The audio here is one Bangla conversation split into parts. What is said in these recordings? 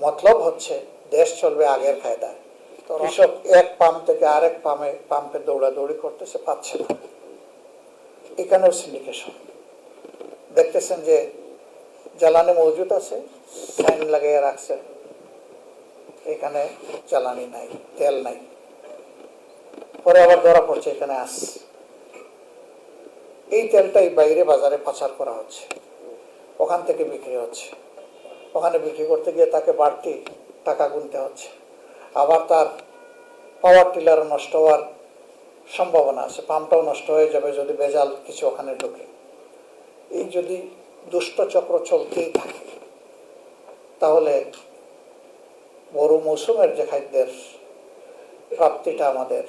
মতলব হচ্ছে দেশ চলবে আগের কায়দায়। তো কৃষক এক পাম্প থেকে আরেক পাম্পে দৌড়াদৌড়ি করতেছে, পাচ্ছে না। এখানেও সিন্ডিকেশন দেখতেছেন যে জ্বালানি মজুদ আছে, সাইন লাগিয়ে রাখছে, এখানে জ্বালানি নাই, তেল নাই, পরে আবার ধরা পড়ছে এখানে আস। এই তেলটাই বাইরে বাজারে পাচার করা হচ্ছে, ওখান থেকে বিক্রি হচ্ছে। ওখানে বিক্রি করতে গিয়ে তাকে বাড়তি টাকা গুনতে হচ্ছে। আবার তার পাওয়ার টিলার নষ্ট হওয়ার সম্ভাবনা আছে, পাম্পটাও নষ্ট হয়ে যাবে যদি ভেজাল কিছু ওখানে ঢোকে। এই যদি দুষ্ট চক্র চলতেই থাকে তাহলে বড় মৌসুমের যে খাদ্যের প্রাপ্তিটা আমাদের,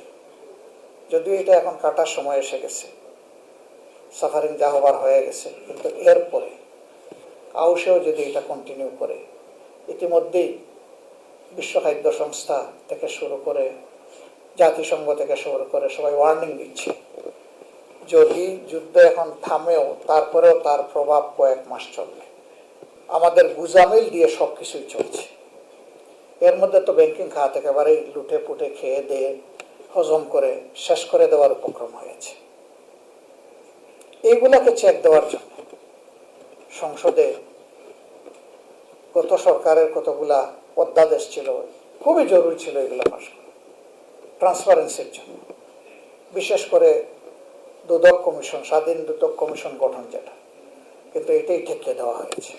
যদিও এটা এখন কাটার সময় এসে গেছে, সাফারিং যা হবার হয়ে গেছে, কিন্তু এরপরে আউশেও যদি এটা কন্টিনিউ করে, ইতিমধ্যেই বিশ্ব খাদ্য সংস্থা থেকে শুরু করে জাতিসংঘ থেকে শুরু করে সবাই ওয়ার্নিং দিচ্ছে, যদি যুদ্ধ এখন থামেও তারপরেও তার প্রভাব কয়েক মাস চলবে। আমাদের গুজামিল দিয়ে সব কিছুই চলছে। এর মধ্যে তো ব্যাংকিং খাত একেবারেই লুটে পুটে খেয়ে দিয়ে হজম করে শেষ করে দেওয়ার উপক্রম হয়েছে। এইগুলাকে চেক দেওয়ার জন্য সংসদে গত সরকারের কতগুলা অধ্যাদেশ ছিল, খুবই জরুরি ছিল এগুলো পাশ করা ট্রান্সপারেন্সির জন্য। বিশেষ করে দুদক কমিশন, স্বাধীন দুদক কমিশন গঠন যেটা, কিন্তু এটাই ঠেকিয়ে দেওয়া হয়েছে।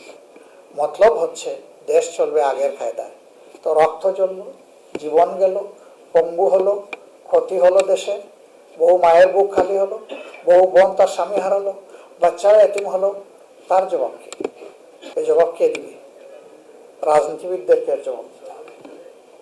মতলব হচ্ছে দেশ চলবে আগের কায়দায়। তো রক্ত জ্বলল, জীবন গেল, পঙ্গু হলো, ক্ষতি হলো দেশে, বহু মায়ের বুক খালি হলো, বহু বোন তার স্বামী হারালো, বাচ্চারা এতিম হলো। তার জবাব কি? এই জবাব কে দিবে? রাজনীতিবিদদেরকে জবাব